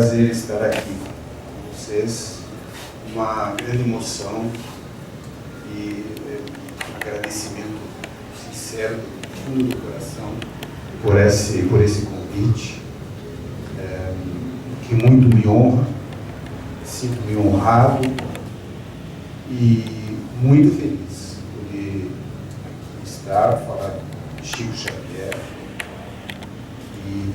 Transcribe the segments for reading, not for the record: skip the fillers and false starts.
prazer estar aqui com vocês, uma grande emoção e agradecimento sincero do fundo do coração por esse convite, que muito me honra, sinto-me honrado e muito feliz por poder estar, falar de Chico Xavier, e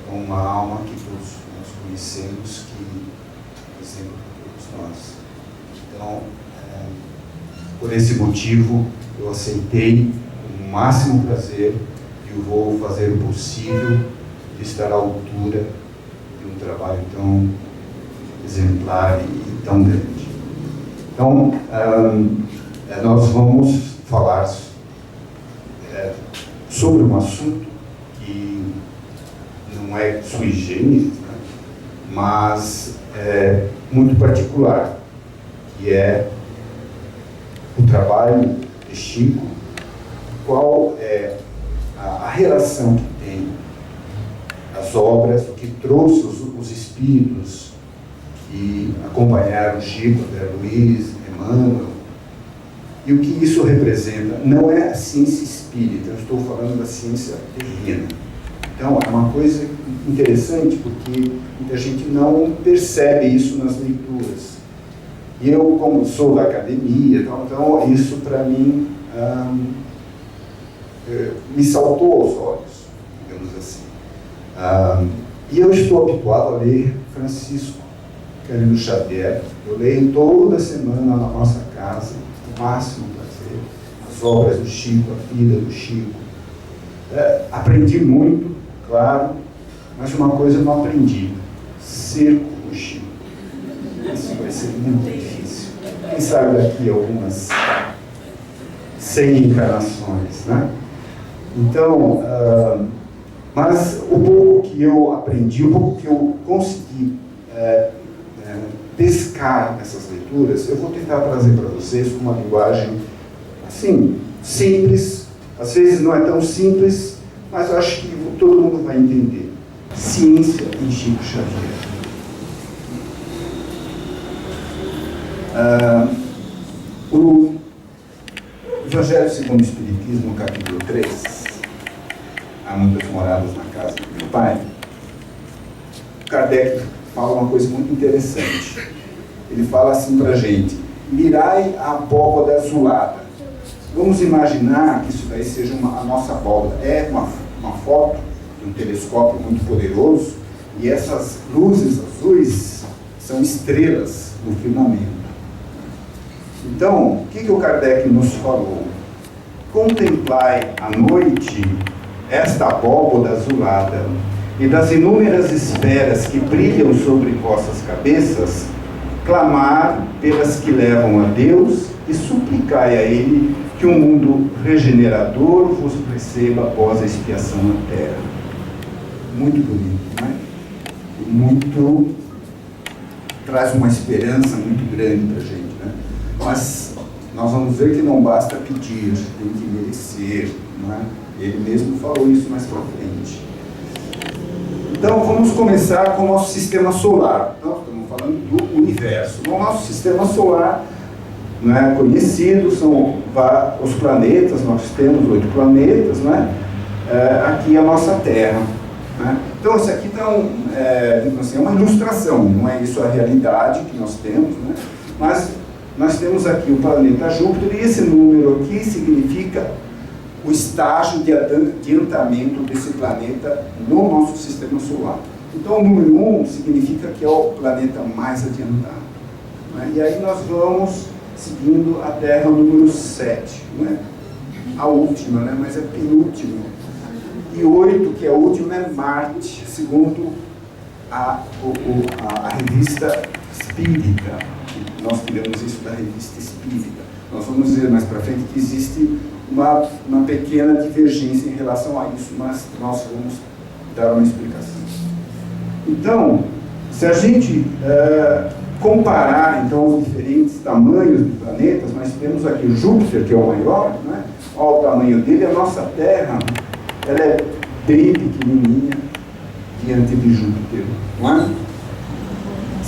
com uma alma que todos nós conhecemos, que é exemplo para todos nós. Então, por esse motivo, eu aceitei com o máximo prazer e eu vou fazer o possível de estar à altura de um trabalho tão exemplar e tão grande. Então, nós vamos falar sobre um assunto que não é sui generis, né? Mas é muito particular, que é o trabalho de Chico, qual é a relação que tem as obras, o que trouxe os espíritos que acompanharam Chico, André Luiz, Emmanuel, e o que isso representa. Não é a ciência espírita, eu estou falando da ciência terrena. Então, é uma coisa interessante, porque muita gente não percebe isso nas leituras. E eu, como sou da academia, então isso para mim me saltou aos olhos, digamos assim. E eu estou habituado a ler Francisco Cândido Xavier. Eu leio toda semana na nossa casa, o máximo prazer, as obras do Chico, a vida do Chico. Aprendi muito, claro, mas uma coisa eu não aprendi: ser como o Chico. Isso vai ser muito difícil. Quem sabe daqui algumas 100 encarnações, né? Então, mas o pouco que eu aprendi, o pouco que eu consegui pescar nessas leituras, eu vou tentar trazer para vocês com uma linguagem assim, simples. Às vezes não é tão simples, mas eu acho que todo mundo vai entender. Ciência em Chico Xavier. O Evangelho segundo o Espiritismo, capítulo 3, há muitas moradas na casa do meu pai. Kardec fala uma coisa muito interessante. Ele fala assim para a gente: mirai a abóbada azulada. Vamos imaginar que isso daí seja a nossa abóbada. É uma foto de um telescópio muito poderoso, e essas luzes azuis são estrelas no firmamento. Então, o que o Kardec nos falou? Contemplai à noite esta abóbada azulada, e das inúmeras esferas que brilham sobre vossas cabeças, clamar pelas que levam a Deus e suplicai a Ele que um mundo regenerador vos receba após a expiação na terra. Muito bonito, né? Muito, traz uma esperança muito grande para a gente, né? Mas nós vamos ver que não basta pedir, tem que merecer, não é? Ele mesmo falou isso mais para frente. Então vamos começar com o nosso sistema solar. Então, estamos falando do universo. O nosso sistema solar, não é conhecido, são os planetas. Nós temos 8 planetas, não é? Aqui a nossa Terra, né? Então isso aqui é uma ilustração, não é isso a realidade que nós temos, né? Mas nós temos aqui o planeta Júpiter, e esse número aqui significa o estágio de adiantamento desse planeta no nosso sistema solar. Então o número 1 significa que é o planeta mais adiantado, né? E aí nós vamos seguindo a Terra, o número 7, não é a última, né? Mas é penúltima. E 8, que é a última, é Marte, segundo a revista Espírita. Nós tiramos isso da revista Espírita. Nós vamos ver mais para frente que existe uma pequena divergência em relação a isso, mas nós vamos dar uma explicação. Então, se a gente comparar então os diferentes tamanhos de planetas, nós temos aqui o Júpiter, que é o maior, né? Olha o tamanho dele. A nossa Terra, ela é bem pequenininha diante de Júpiter, não é?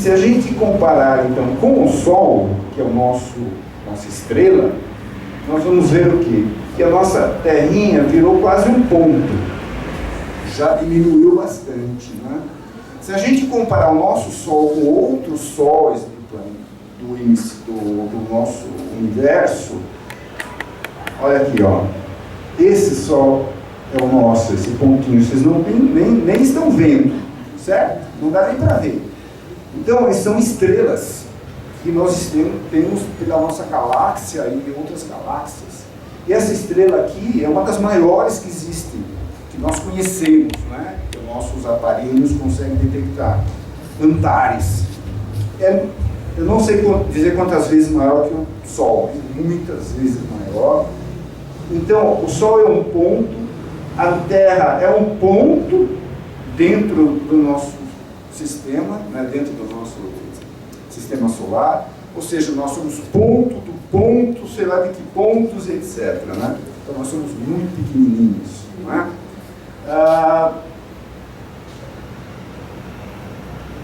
se a gente comparar, então, com o Sol, que é nossa estrela, nós vamos ver o quê? Que a nossa terrinha virou quase um ponto. Já diminuiu bastante, né? Se a gente comparar o nosso Sol com outros sóis do nosso universo, olha aqui, ó. Esse Sol é o nosso, esse pontinho. Vocês nem estão vendo, certo? Não dá nem para ver. Então, eles são estrelas que nós temos pela nossa galáxia e outras galáxias. E essa estrela aqui é uma das maiores que existem, que nós conhecemos, né? Que os nossos aparelhos conseguem detectar. Antares. Eu não sei dizer quantas vezes maior que o Sol, muitas vezes maior. Então, o Sol é um ponto, a Terra é um ponto dentro do nosso sistema, né? Dentro do nosso sistema solar, ou seja, nós somos ponto do ponto, sei lá de que pontos, etc. Né? Então, nós somos muito pequenininhos. Não é?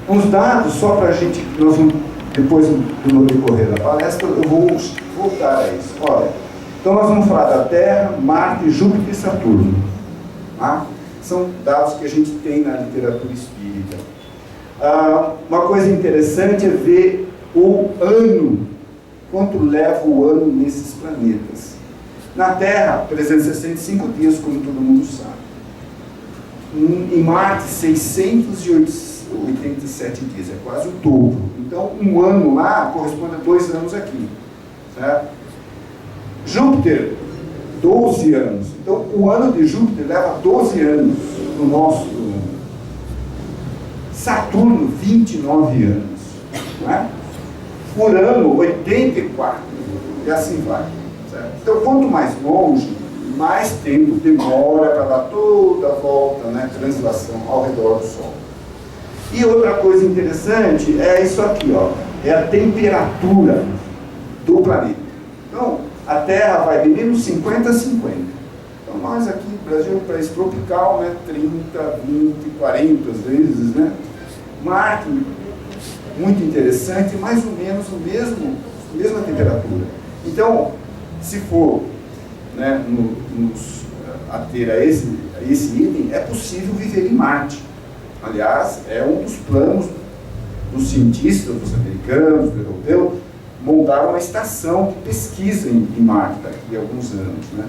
Uns dados, só para a gente, nós vamos, depois do decorrer da palestra, eu vou voltar a isso. Olha, então nós vamos falar da Terra, Marte, Júpiter e Saturno. Tá? São dados que a gente tem na literatura espírita. Uma coisa interessante é ver o ano, quanto leva o ano nesses planetas. Na Terra, 365 dias, como todo mundo sabe. Em Marte, 687 dias, é quase o dobro. Então, um ano lá corresponde a 2 anos aqui. Certo? Júpiter, 12 anos. Então, o ano de Júpiter leva 12 anos no nosso ano. Saturno, 29 anos. Não é? Urano, 84. E assim vai. Certo? Então, quanto mais longe, mais tempo demora para dar toda a volta, né, translação ao redor do Sol. E outra coisa interessante é isso aqui, ó, é a temperatura do planeta. Então, a Terra vai de menos 50 a 50. Então, nós aqui no Brasil, um país tropical, né, 30, 20, 40 às vezes, né? Marte, muito interessante, mais ou menos a mesma temperatura. Então, se for, né, a ter esse item, é possível viver em Marte. Aliás, é um dos planos dos cientistas, dos americanos, do europeu, montar uma estação de pesquisa em Marte daqui a alguns anos. Né?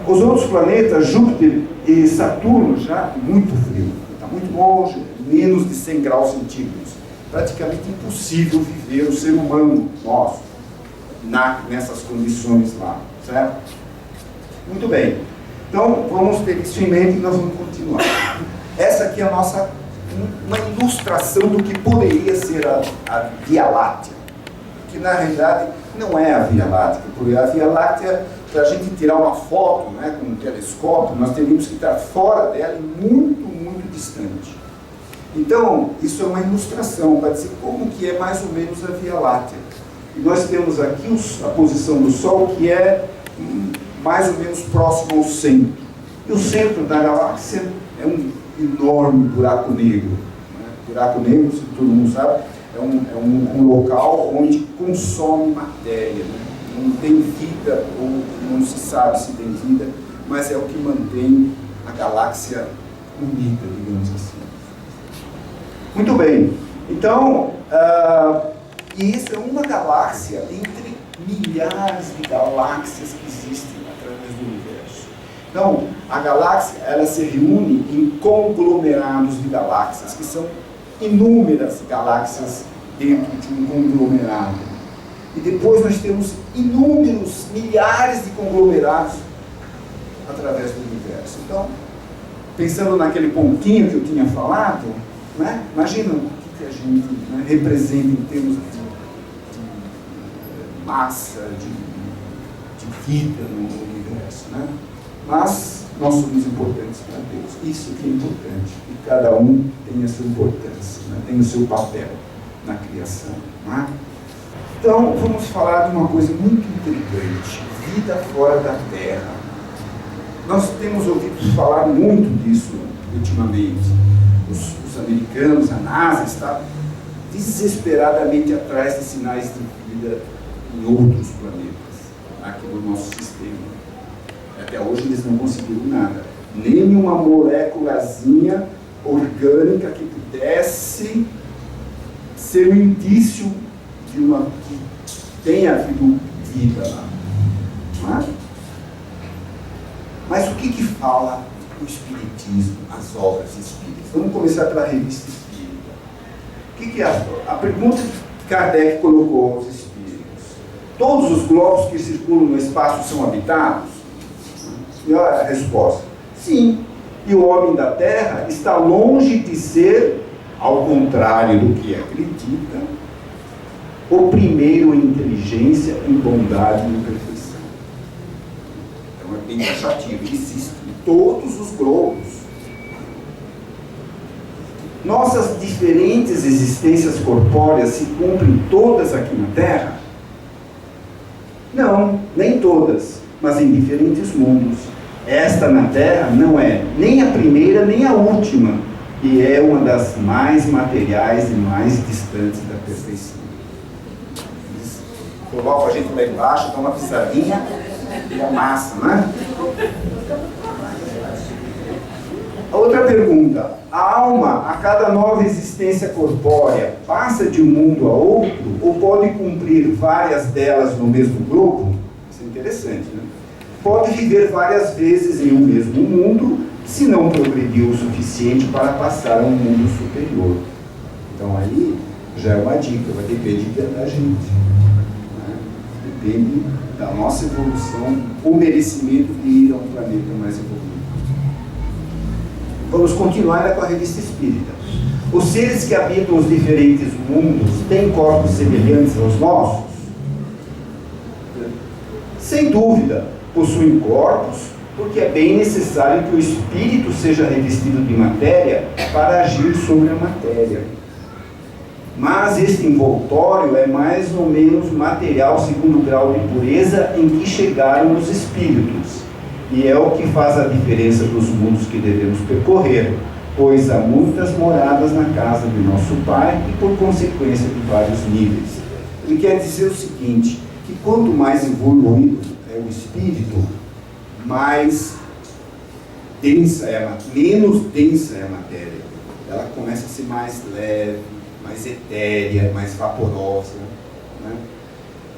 Os outros planetas, Júpiter e Saturno, já muito frio, está muito longe, menos de 100 graus centígrados. Praticamente impossível viver o ser humano nosso nessas condições lá, certo? Muito bem. Então, vamos ter isso em mente e nós vamos continuar. Essa aqui é uma ilustração do que poderia ser a Via Láctea, que na realidade não é a Via Láctea, porque a Via Láctea, para a gente tirar uma foto, né, com um telescópio, nós teríamos que estar fora dela e muito, muito distante. Então, isso é uma ilustração para dizer como que é mais ou menos a Via Láctea. E nós temos aqui a posição do Sol, que é mais ou menos próximo ao centro. E o centro da galáxia é um enorme buraco negro. Né? Buraco negro, se todo mundo sabe, é um local onde consome matéria. Né? Não tem vida, ou não se sabe se tem vida, mas é o que mantém a galáxia unida, digamos assim. Muito bem. Então, isso é uma galáxia entre milhares de galáxias que existem através do universo. Então, a galáxia, ela se reúne em conglomerados de galáxias, que são inúmeras galáxias dentro de um conglomerado. E depois nós temos inúmeros, milhares de conglomerados através do universo. Então, pensando naquele pontinho que eu tinha falado, né, imagina o que a gente, né, representa em termos de massa, de vida no universo, né? Mas nós somos importantes para Deus. Isso que é importante. E cada um tem a sua importância, né? Tem o seu papel na criação. Né? Então, vamos falar de uma coisa muito intrigante: vida fora da Terra. Nós temos ouvido falar muito disso ultimamente. Os americanos, a NASA, está desesperadamente atrás de sinais de vida em outros planetas, aqui no nosso sistema. Até hoje eles não conseguiram nada. Nenhuma moléculazinha orgânica que pudesse ser um indício de que tenha havido vida lá. Não é? Mas o que fala o Espiritismo, as obras espíritas? Vamos começar pela revista espírita. O que é a pergunta que Kardec colocou aos espíritos? Todos os globos que circulam no espaço são habitados? E olha a resposta: sim. E o homem da Terra está longe de ser, ao contrário do que acredita, o primeiro em inteligência, em bondade e em perfeição. Então é bem taxativo. Existem todos os globos. Nossas diferentes existências corpóreas se cumprem todas aqui na Terra? Não, nem todas, mas em diferentes mundos. Esta na Terra não é nem a primeira nem a última, e é uma das mais materiais e mais distantes da perfeição. Coloca a gente lá embaixo, dá uma pisadinha e amassa, né? A outra pergunta: a alma, a cada nova existência corpórea, passa de um mundo a outro ou pode cumprir várias delas no mesmo grupo? Isso é interessante, né? Pode viver várias vezes em um mesmo mundo, se não progrediu o suficiente para passar a um mundo superior. Então aí já é uma dica, vai depender da gente. Né? Depende da nossa evolução, o merecimento de ir a um planeta mais evoluído. Vamos continuar com a revista espírita. Os seres que habitam os diferentes mundos têm corpos semelhantes aos nossos? Sem dúvida. Possuem corpos, porque é bem necessário que o espírito seja revestido de matéria para agir sobre a matéria. Mas este envoltório é mais ou menos material segundo o grau de pureza em que chegaram os espíritos, e é o que faz a diferença dos mundos que devemos percorrer, pois há muitas moradas na casa de nosso Pai e por consequência de vários níveis. Ele quer dizer o seguinte, que quanto mais evoluído o espírito, mais densa menos densa é a matéria. Ela começa a ser mais leve, mais etérea, mais vaporosa, né?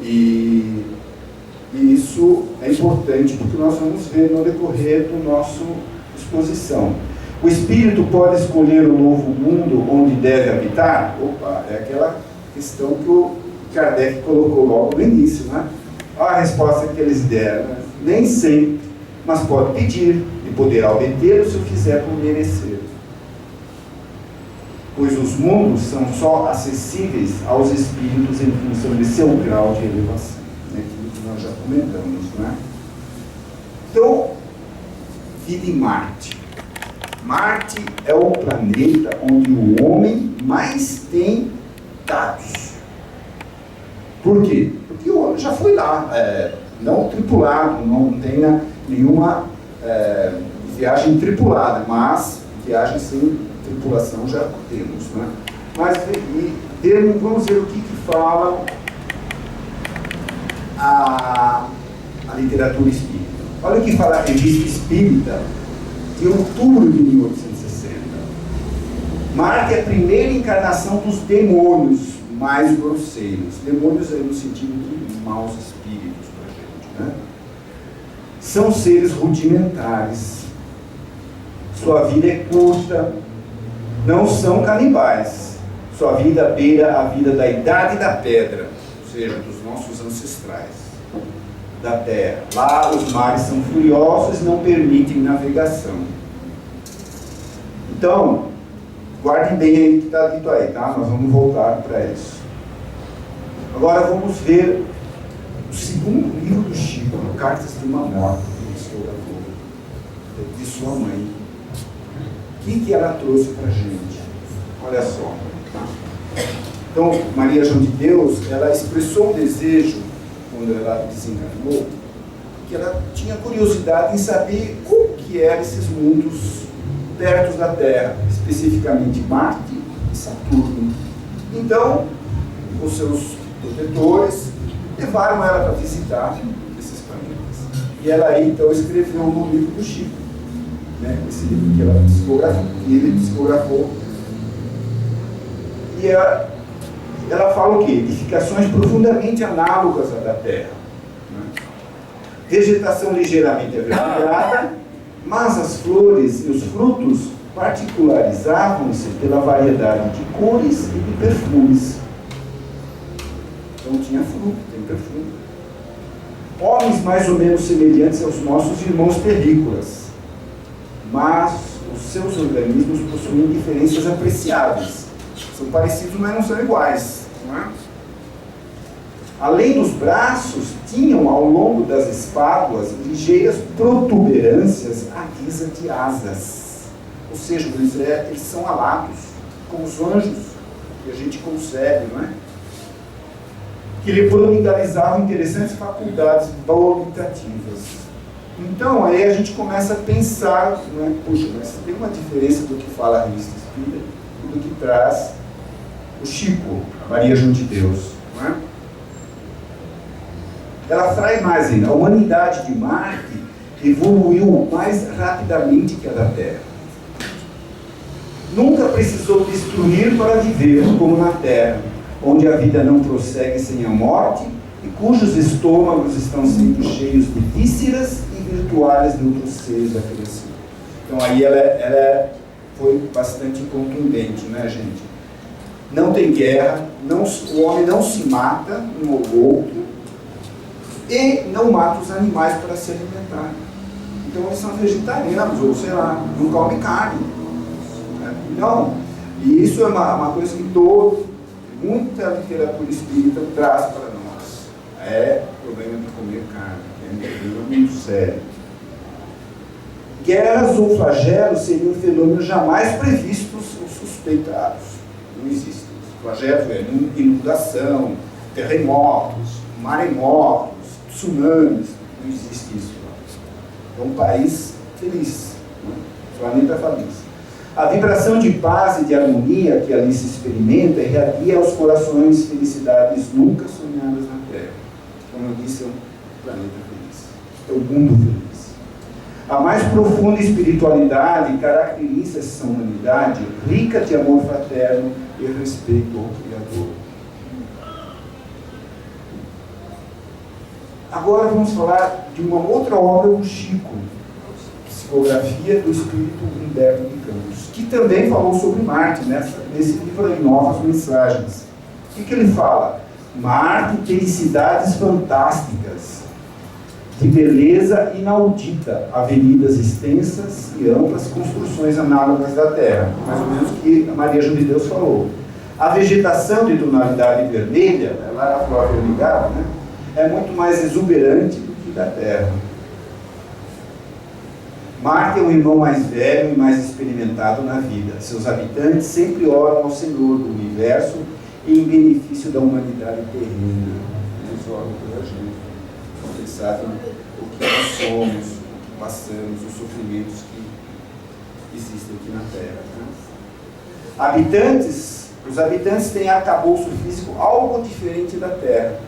E isso é importante porque nós vamos ver no decorrer do nosso exposição. O espírito pode escolher o novo mundo onde deve habitar? Opa, é aquela questão que o Kardec colocou logo no início, né? Olha a resposta que eles deram: nem sempre, mas pode pedir e poderá obter-o se o fizer por merecer. Pois os mundos são só acessíveis aos espíritos em função de seu grau de elevação, né? Que nós já comentamos, né? Então, vida em Marte. Marte é o planeta onde o homem mais tem dados. Por quê? Porque o homem já foi lá, não tripulado, não tem nenhuma viagem tripulada, mas viagem sem tripulação já temos, né? Mas vamos ver o que fala a literatura espírita. Olha o que fala a revista espírita de outubro de 1860. Marte é a primeira encarnação dos demônios mais grosseiros. Demônios aí no sentido de maus espíritos para a gente, né? São seres rudimentares. Sua vida é curta. Não são canibais. Sua vida beira a vida da Idade da Pedra, ou seja, dos nossos ancestrais da Terra. Lá os mares são furiosos e não permitem navegação. Então, guardem bem aí o que está dito aí, tá? Nós vamos voltar para isso. Agora vamos ver o segundo livro do Chico, Cartas de uma Morta, de sua mãe. O que ela trouxe para a gente? Olha só. Então, Maria João de Deus, ela expressou um desejo, quando ela desencarnou, que ela tinha curiosidade em saber como que eram esses mundos perto da Terra, especificamente Marte e Saturno. Então, os seus protetores levaram ela para visitar esses planetas. E ela aí, então, escreveu no livro do Chico, né? Esse livro que ela psicografou, que ele psicografou. E ela fala o quê? Edificações profundamente análogas à da Terra. Né? Vegetação ligeiramente avermelhada, mas as flores e os frutos particularizavam-se pela variedade de cores e de perfumes. Então tinha fruto, tem perfume. Homens mais ou menos semelhantes aos nossos irmãos terrícolas, mas os seus organismos possuem diferenças apreciáveis. São parecidos, mas não são iguais. Não é? Além dos braços, tinham ao longo das espáduas ligeiras protuberâncias à guisa de asas. Ou seja, eles são alados, como os anjos, que a gente concebe, não é? Que lhe prodigalizavam interessantes faculdades volitativas. Então, aí a gente começa a pensar, não é? Puxa, mas tem uma diferença do que fala a revista Espírita e do que traz o Chico, a Maria Junto de Deus, não é? Ela traz mais ainda. A humanidade de Marte evoluiu mais rapidamente que a da Terra. Nunca precisou destruir para viver, como na Terra, onde a vida não prossegue sem a morte e cujos estômagos estão sempre cheios de vísceras e virtuais de outros seres da criação. Então aí ela foi bastante contundente, né, gente? Não tem guerra, o homem não se mata um ou outro e não mata os animais para se alimentar. Então eles são vegetarianos, ou sei lá, não comem carne. Não. E isso é uma coisa que muita literatura espírita traz para nós. É problema de comer carne, é um problema muito sério. Guerras ou flagelos seriam fenômenos jamais previstos ou suspeitados. Não existem. Flagelos é inundação, terremotos, maremotos, tsunamis. Não existe isso. É um país feliz. Né? Planeta feliz. A vibração de paz e de harmonia que ali se experimenta irradia aos corações felicidades nunca sonhadas na Terra. Como eu disse, é um planeta feliz. É o mundo feliz. A mais profunda espiritualidade caracteriza essa humanidade rica de amor fraterno e respeito ao Criador. Agora vamos falar de uma outra obra do Chico, Psicografia do Espírito Humberto de Campos, que também falou sobre Marte, nesse livro aí, Novas Mensagens. O que ele fala? Marte tem cidades fantásticas, de beleza inaudita, avenidas extensas e amplas, construções análogas da Terra, mais ou menos o que a Maria Junto de Deus falou. A vegetação de tonalidade vermelha, ela era a própria ligada, né? É muito mais exuberante do que da Terra. Marte é um irmão mais velho e mais experimentado na vida. Seus habitantes sempre oram ao Senhor do Universo em benefício da humanidade terrena. Eles oram pela gente. Eles sabem o que nós somos, o que passamos, os sofrimentos que existem aqui na Terra. Né? Os habitantes têm arcabouço físico algo diferente da Terra.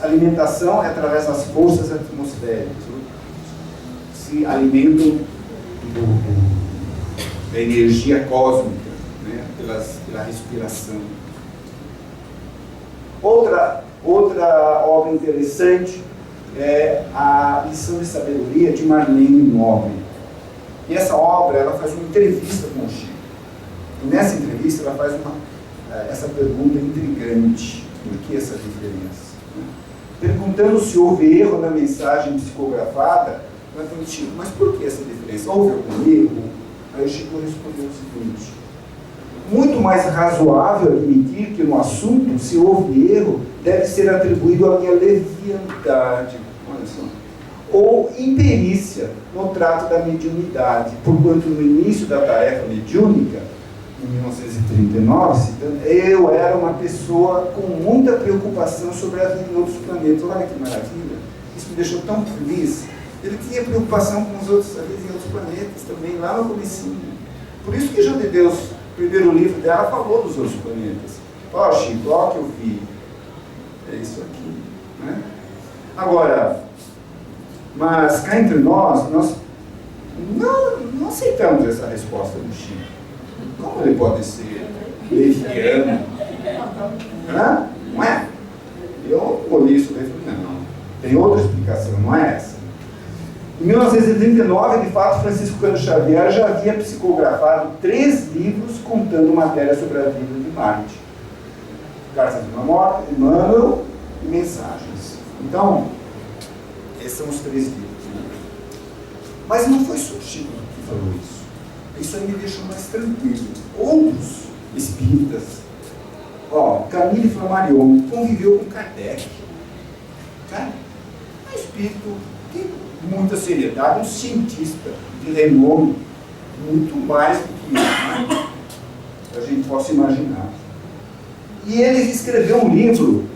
Alimentação é através das forças atmosféricas. Se alimentam da energia cósmica, né? pela respiração. Outra obra interessante é a Lição de Sabedoria de Marlene Nobre. E essa obra, ela faz uma entrevista com o Chico. E nessa entrevista ela faz essa pergunta intrigante: por que essa diferença? Perguntando se houve erro na mensagem psicografada, ela falou: Chico, mas por que essa diferença? Houve algum erro? Aí o Chico respondeu o seguinte: muito mais razoável admitir que no assunto, se houve erro, deve ser atribuído à minha leviandade, olha só, ou imperícia no trato da mediunidade, porquanto no início da tarefa mediúnica, em 1939, citando, eu era uma pessoa com muita preocupação sobre a vida em outros planetas. Olha que maravilha! Isso me deixou tão feliz, Ele tinha preocupação com os outros, às vezes, em outros planetas também, lá no comecinho. Por isso que João de Deus, o primeiro livro dela, falou dos outros planetas. Ó, Chico, ó que eu vi. É isso aqui, né? Agora, mas cá entre nós não aceitamos essa resposta do Chico. Como ele pode ser leviano? Não é? Eu olhei isso e falei, não, tem outra explicação, não é essa. Em 1939, de fato, Francisco Cândido Xavier já havia psicografado 3 livros contando matéria sobre a vida de Marte. Cartas de Emmanuel e Mensagens. Então, esses são os 3 livros. Mas não foi só o Chico que falou isso. Isso aí me deixou mais tranquilo. Outros espíritas, Camille Flammarion conviveu com Kardec. Tá? Um espírito de muita seriedade, um cientista de renome, muito mais do que isso, né? A gente possa imaginar. E ele escreveu um livro,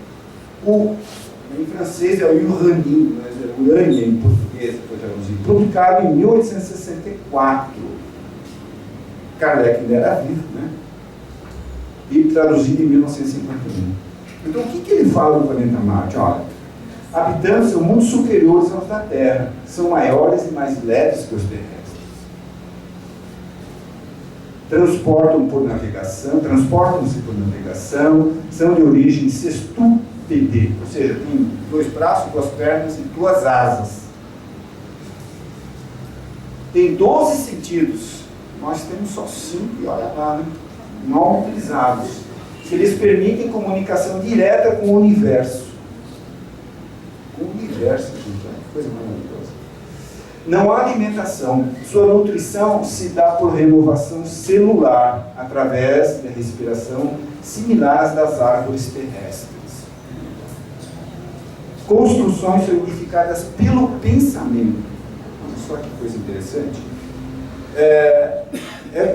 em francês é o Uranie, mas é Urania em português, publicado em 1864. Kardec ainda era vivo, né? E traduzido em 1951. Então, o que ele fala do planeta Marte? Olha, habitantes são muito superiores aos da Terra, são maiores e mais leves que os terrestres. Transportam-se por navegação, são de origem sextúpede, ou seja, tem 2 braços, 2 pernas e 2 asas. Tem 12 sentidos, nós temos só 5, e olha lá, né? Mal utilizados. Eles permitem comunicação direta com o universo. Com o universo, gente, que coisa maravilhosa. Não há alimentação. Sua nutrição se dá por renovação celular, através da respiração similar às das árvores terrestres. Construções solidificadas pelo pensamento. Olha só que coisa interessante.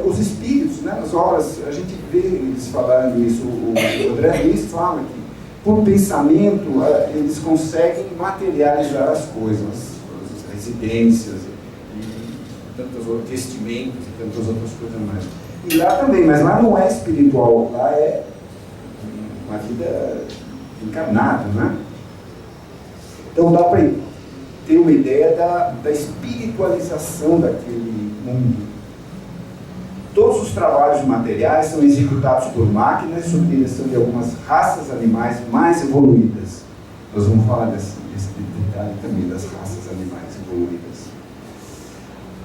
Os espíritos, né, nas obras, a gente vê eles falando isso. O André Luiz fala que, por pensamento, eles conseguem materializar as coisas, as residências, e tantos outros vestimentos, e tantas outras coisas mais. E lá também, mas lá não é espiritual, lá é uma vida encarnada, né? Então dá para ter uma ideia da espiritualização daquele mundo. Todos os trabalhos materiais são executados por máquinas sob direção de algumas raças animais mais evoluídas. Nós vamos falar desse detalhe também, das raças animais evoluídas.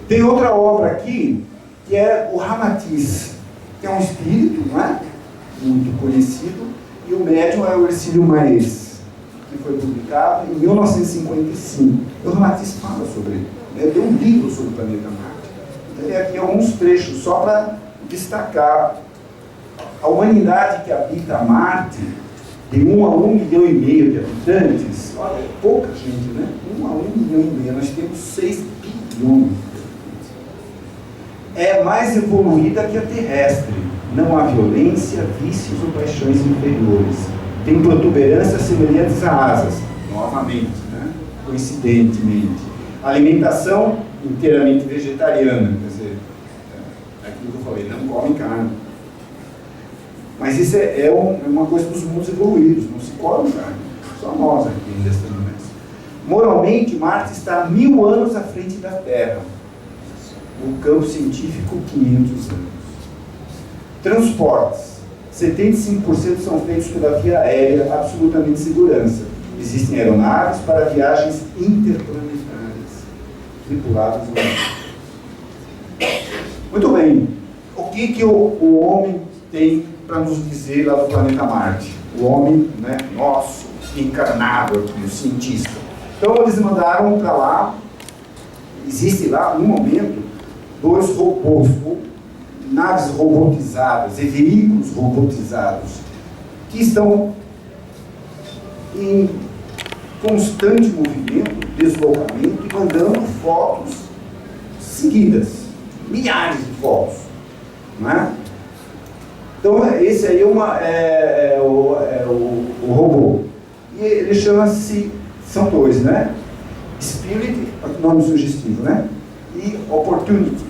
Tem outra obra aqui, que é o Ramatiz, que é um espírito, não é? Muito conhecido, e o médium é o Hercílio Maes, que foi publicado em 1955. O Ramatiz fala sobre ele, né? Tem um livro sobre o planeta Marte. Aqui alguns trechos, só para destacar. A humanidade que habita Marte, de 1 a 1,5 milhão de habitantes, olha, é pouca gente, né? 1 a 1,5 milhão, nós temos 6 bilhões. É mais evoluída que a terrestre. Não há violência, vícios ou paixões inferiores. Tem protuberâncias semelhantes a asas, novamente, né? Coincidentemente. Alimentação inteiramente vegetariana, quer dizer, aquilo que eu falei, não come carne. Mas isso é uma coisa dos mundos evoluídos, não se come carne. Só nós aqui ainda estamos nessa. Moralmente, Marte está 1000 anos à frente da Terra. O campo científico, 500 anos. Transportes. 75% são feitos pela via aérea, absolutamente segurança. Existem aeronaves para viagens interplanetárias, tripuladas ou não. Muito bem. O que o homem tem para nos dizer lá do planeta Marte? O homem, né, nosso, encarnado aqui, o cientista. Então eles mandaram para lá, existe lá, no momento, 2 robôs, naves robotizadas e veículos robotizados, que estão em constante movimento, deslocamento, e mandando fotos seguidas, milhares de fotos, não é? Então esse aí é o robô, e ele chama-se, são 2, né? Spirit, nome sugestivo, né? E Opportunity.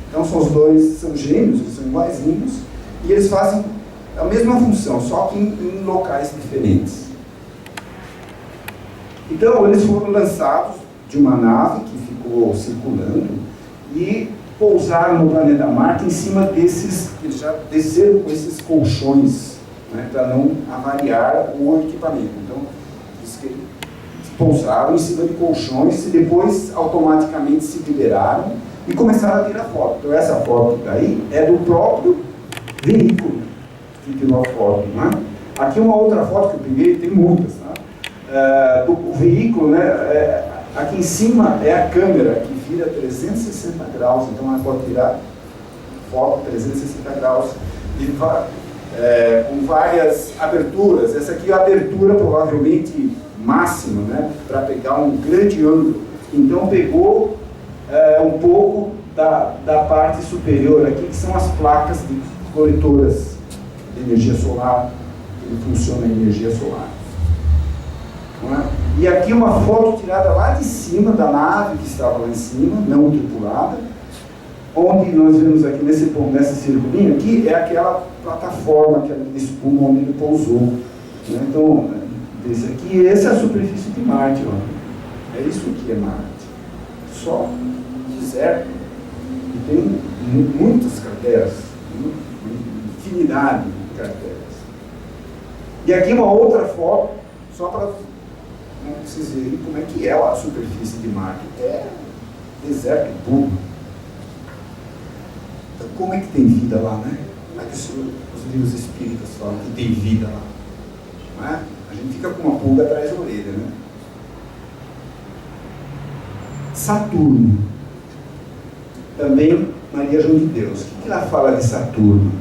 Então são os dois, são gêmeos, eles são iguaizinhos, e eles fazem a mesma função, só que em locais diferentes. Então eles foram lançados de uma nave que ficou circulando e pousaram no planeta Marte em cima desses, eles já desceram com esses colchões, né, para não avariar o equipamento. Então eles pousaram em cima de colchões e depois automaticamente se liberaram e começaram a tirar foto. Então essa foto daí é do próprio veículo que tirou a foto, né? Aqui uma outra foto que eu peguei, tem muitas, tá? Do veículo, né? Aqui em cima é a câmera que vira 360 graus, então ela pode tirar foto 360 graus com várias aberturas. Essa aqui é a abertura provavelmente máxima, né? Para pegar um grande ângulo. Então pegou um pouco da parte superior aqui, que são as placas de coletoras de energia solar, que ele funciona em energia solar. Não é? E aqui uma foto tirada lá de cima da nave que estava lá em cima, não tripulada, onde nós vemos aqui nesse circulinho aqui, é aquela plataforma, aquela espuma onde ele pousou. Né? Então, esse aqui, essa é a superfície de Marte. Ó. É isso que é Marte. Só deserto. E tem muitas crateras, infinidade de crateras. E aqui uma outra foto, só para vocês verem como é que é a superfície de Marte. É deserto puro. Então, como é que tem vida lá, né? Como é que os livros espíritas falam que tem vida lá? Não é? A gente fica com uma pulga atrás da orelha, né? Saturno. Também Maria João de Deus. O que ela fala de Saturno?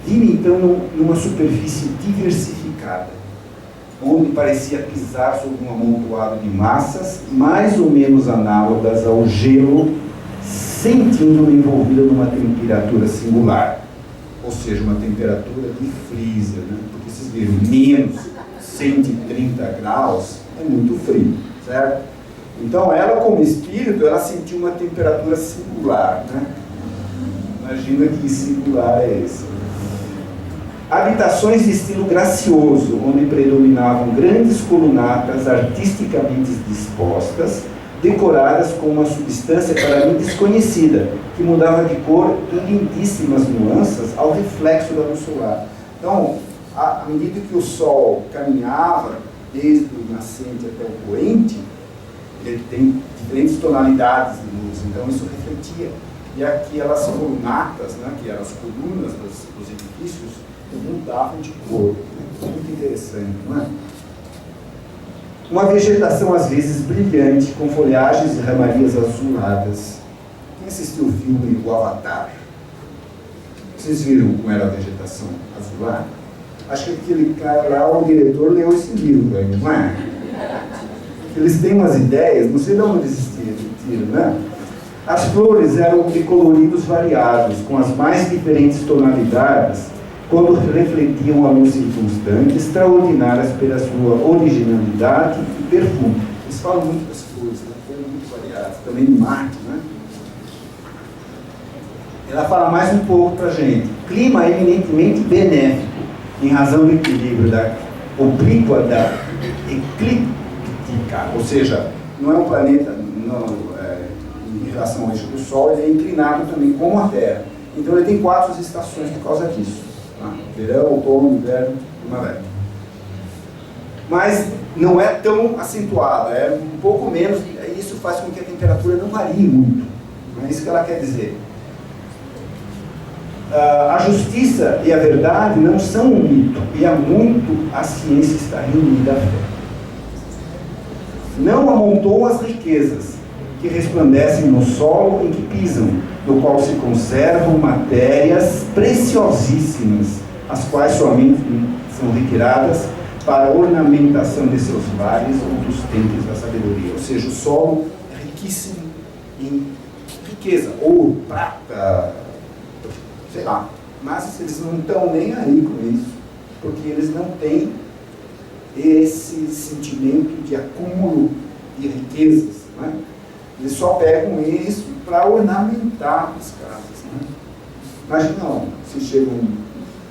Vive então numa superfície diversificada, onde parecia pisar sobre um amontoado de massas mais ou menos análogas ao gelo, sentindo-me envolvida numa temperatura singular, ou seja, uma temperatura de freezer, né? Porque vocês viram, menos 130 graus é muito frio, certo? Então ela, como espírito, ela sentiu uma temperatura singular, né? Imagina que singular é esse. Habitações de estilo gracioso, onde predominavam grandes colunatas artisticamente dispostas, decoradas com uma substância para mim desconhecida, que mudava de cor em lindíssimas nuances ao reflexo da luz solar. Então, à medida que o Sol caminhava, desde o nascente até o poente, ele tem diferentes tonalidades de luz, então isso refletia. E aquelas colunatas, né, que eram as colunas dos edifícios, mudavam de cor. Muito interessante, não é? Uma vegetação às vezes brilhante, com folhagens e ramarias azuladas. Quem assistiu o filme O Avatar? Vocês viram como era a vegetação azulada? Acho que aquele cara lá, o diretor, leu esse livro ainda, não é? Eles têm umas ideias, não sei de onde eles tiram, né? As flores eram de coloridos variados, com as mais diferentes tonalidades, quando refletiam a luz circunstante, extraordinárias pela sua originalidade e perfume. Eles falam muito das flores, né? Foram muito variadas, também de Marte, né? Ela fala mais um pouco para a gente. Clima eminentemente benéfico, em razão do equilíbrio da oblíqua da eclíptica, ou seja, não é um planeta em relação ao eixo do Sol, ele é inclinado também como a Terra. Então ele tem 4 estações por causa disso. Tá? Verão, outono, inverno, primavera. Mas não é tão acentuada, é um pouco menos, e isso faz com que a temperatura não varie muito. Não é isso que ela quer dizer. A justiça e a verdade não são um mito, e há muito a ciência está reunida à fé. Não amontou as riquezas que resplandecem no solo em que pisam, no qual se conservam matérias preciosíssimas, as quais somente são retiradas para a ornamentação de seus vales ou dos templos da sabedoria. Ou seja, o solo é riquíssimo em riqueza, ouro, prata, sei lá, mas eles não estão nem aí com isso, porque eles não têm esse sentimento de acúmulo e riquezas. Né? Eles só pegam isso para ornamentar as casas. Né? Imagina, não, se chega um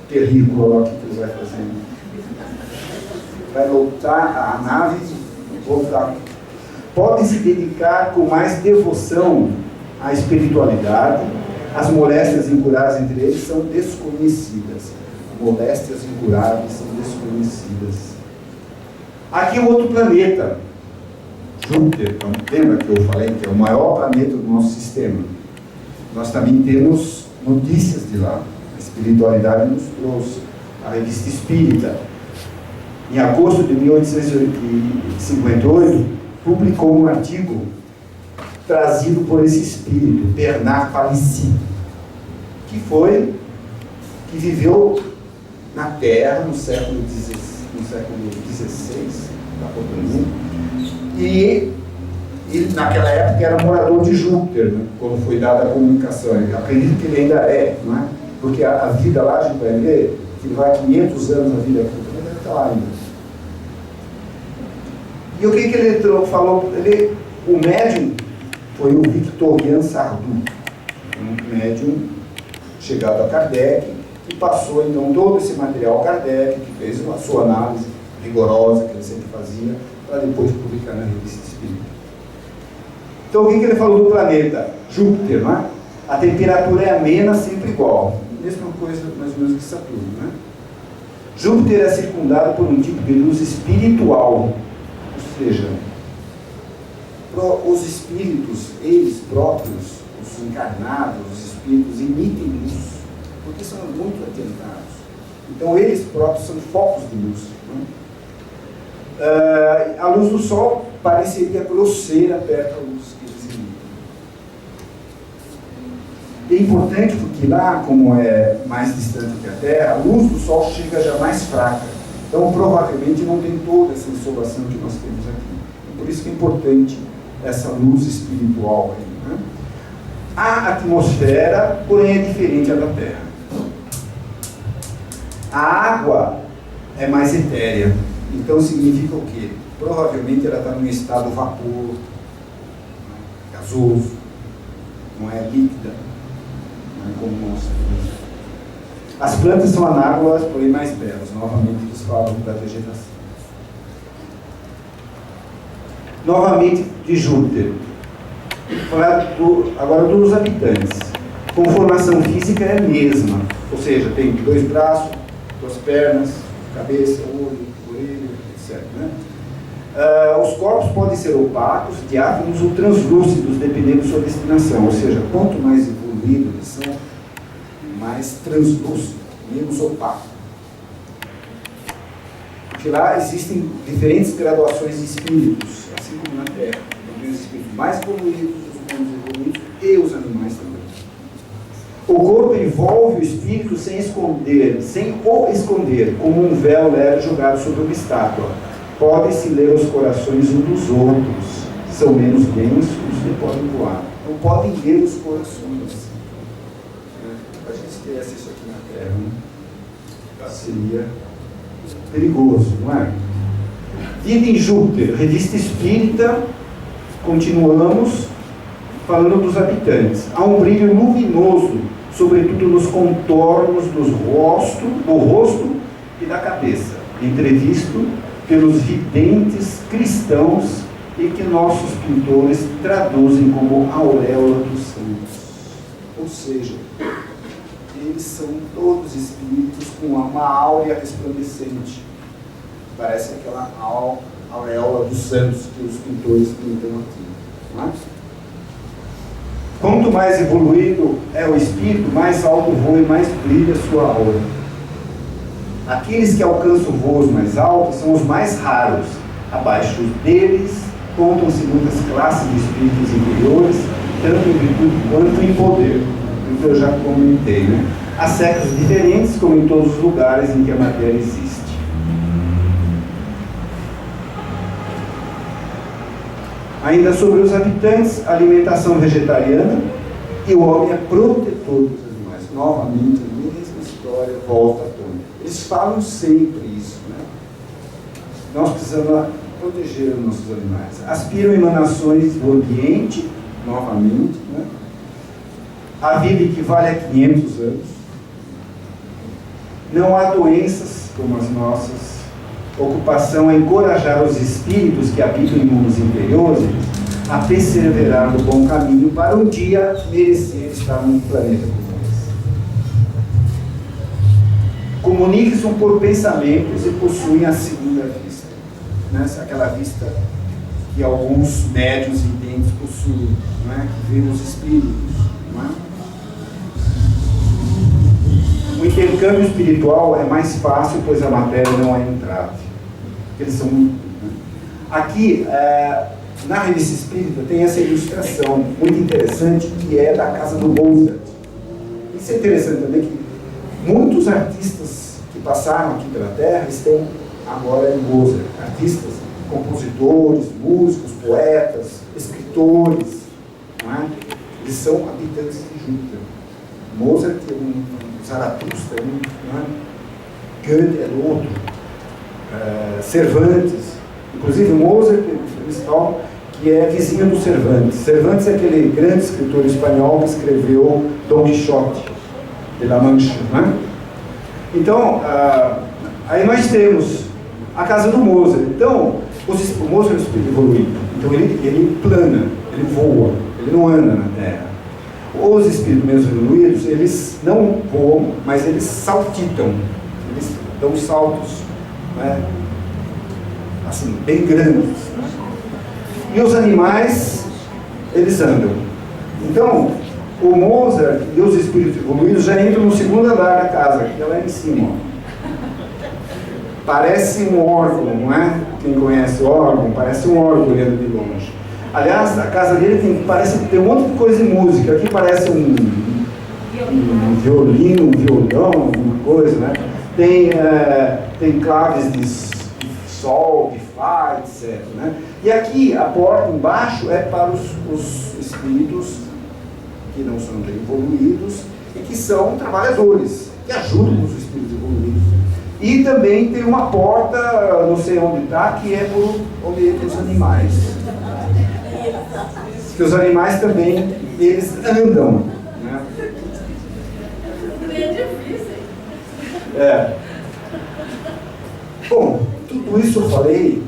terrícola, o que ele vai fazer? Vai voltar a nave, voltar. Podem se dedicar com mais devoção à espiritualidade. As moléstias incuráveis entre eles são desconhecidas. Moléstias incuráveis são desconhecidas. Aqui o outro planeta, Júpiter, lembra que eu falei que é o maior planeta do nosso sistema? Nós também temos notícias de lá. A espiritualidade nos trouxe. A revista Espírita, em agosto de 1858, publicou um artigo trazido por esse espírito, Bernard Palissy, que viveu na Terra no século XVI, e naquela época era morador de Júpiter, né, quando foi dada a comunicação. Eu acredito que ele ainda é, não é? Porque a vida lá, a gente vai ver, que vai 500 anos a vida aqui, ele deve estar lá ainda. E o que ele falou? O médium foi o Victorien Sardou, um médium chegado a Kardec, e passou então todo esse material a Kardec, que fez a sua análise rigorosa, que ele sempre fazia, para depois publicar na revista Espírita. Então o que ele falou do planeta? Júpiter, não é? A temperatura é amena, sempre igual. Mesma coisa mais ou menos que Saturno, né? Júpiter é circundado por um tipo de luz espiritual, ou seja, os espíritos, eles próprios, os encarnados, os espíritos, emitem luz, porque são muito atentados. Então, eles próprios são focos de luz. Né? A luz do Sol pareceria grosseira perto da luz que eles emitem. É importante porque lá, como é mais distante que a Terra, a luz do Sol chega já mais fraca. Então, provavelmente, não tem toda essa insolação que nós temos aqui. Por isso que é importante essa luz espiritual aí, né? A atmosfera, porém, é diferente da Terra. A água é mais etérea. Então, significa o quê? Provavelmente ela está num estado vapor, né? Gasoso, não é líquida, não é como nós temos. As plantas são análogas, porém mais belas. Novamente, eles falam da vegetação. Novamente, de Júpiter. Falar agora dos habitantes. Conformação física é a mesma. Ou seja, tem 2 braços, 2 pernas, cabeça, olho, orelha, etc. Né? Os corpos podem ser opacos, diáfanos ou translúcidos, dependendo de sua destinação. Ou seja, quanto mais evoluídos eles são, mais translúcido, menos opaco. Porque lá existem diferentes graduações de espíritos, assim como na Terra. Então, tem os espíritos mais evoluídos, os menos evoluídos e os animais também. O corpo envolve o espírito sem o esconder, como um véu leve jogado sobre uma estátua. Podem-se ler os corações uns dos outros, são menos densos e podem voar. Então, podem ler os corações. A gente esquece isso aqui na Terra, né? Seria perigoso, não é? Vida em Júpiter, revista Espírita, continuamos falando dos habitantes. Há um brilho luminoso, sobretudo nos contornos do rosto e da cabeça, entrevisto pelos videntes cristãos e que nossos pintores traduzem como auréola dos santos. Ou seja, eles são todos espíritos com uma áurea resplandecente. Parece aquela auréola dos santos que os pintores pintam aqui. Não é? Quanto mais evoluído é o espírito, mais alto voa e mais brilha a sua aura. Aqueles que alcançam voos mais altos são os mais raros. Abaixo deles contam-se muitas classes de espíritos inferiores, tanto em virtude quanto em poder. Então eu já comentei, né? Há séculos diferentes, como em todos os lugares em que a matéria existe. Ainda sobre os habitantes, alimentação vegetariana, e o homem é protetor dos animais. Novamente, a mesma história volta à tona. Eles falam sempre isso, né? Nós precisamos proteger os nossos animais. Aspiram emanações do ambiente, novamente, né? A vida equivale a 500 anos. Não há doenças como as nossas. Ocupação é encorajar os espíritos que habitam em mundos inferiores a perseverar no bom caminho para um dia merecer estar num planeta como esse. Comunicam-se por pensamentos e possuem a segunda vista. Né? Aquela vista que alguns médiuns videntes possuem, né? Que vê os espíritos. Não é? O intercâmbio espiritual é mais fácil, pois a matéria não é entrave. Eles são muito, né? Aqui, na Revista Espírita, tem essa ilustração muito interessante, que é da casa do Mozart. Isso é interessante também, que muitos artistas que passaram aqui pela Terra estão agora em Mozart. Artistas, compositores, músicos, poetas, escritores, não é? Eles são habitantes de Júpiter. Mozart é um, Zaratustra é um, não é? Goethe é outro. Cervantes, inclusive Mozart, que é vizinho do Cervantes. Cervantes é aquele grande escritor espanhol que escreveu Dom Quixote de La Mancha, né? Então, aí nós temos a casa do Mozart. Então, o Mozart é um espírito evoluído. Então ele plana, ele voa, ele não anda na Terra. Os espíritos menos evoluídos, eles não voam, mas eles saltitam, eles dão saltos, né? Assim, bem grandes, né? E os animais, eles andam. Então, o Mozart e os espíritos evoluídos já entram no segundo andar da casa, que é lá em cima. Ó. Parece um órgão, não é? Quem conhece o órgão, parece um órgão olhando de longe. Aliás, a casa dele parece ter um monte de coisa de música. Aqui parece um violino, um violão, alguma coisa, né? Tem claves de sol, de fá, etc. Né? E aqui, a porta embaixo é para os espíritos que não são evoluídos e que são trabalhadores, que ajudam os espíritos evoluídos. E também tem uma porta, não sei onde está, que é por onde entram os animais. Que os animais também, eles andam. Né? É difícil. Bom, tudo isso eu falei,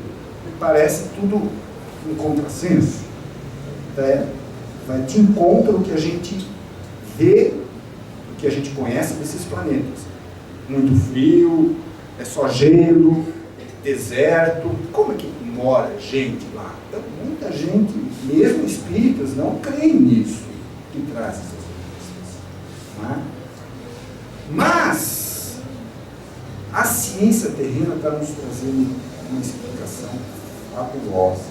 me parece tudo um contrassenso. Vai de encontro ao que a gente vê, o que a gente conhece desses planetas. Muito frio, é só gelo, deserto. Como é que mora gente lá? Então, muita gente, mesmo espíritas, não creem nisso que traz essas coisas. Não é? Mas a ciência terrena está nos trazendo uma explicação fabulosa.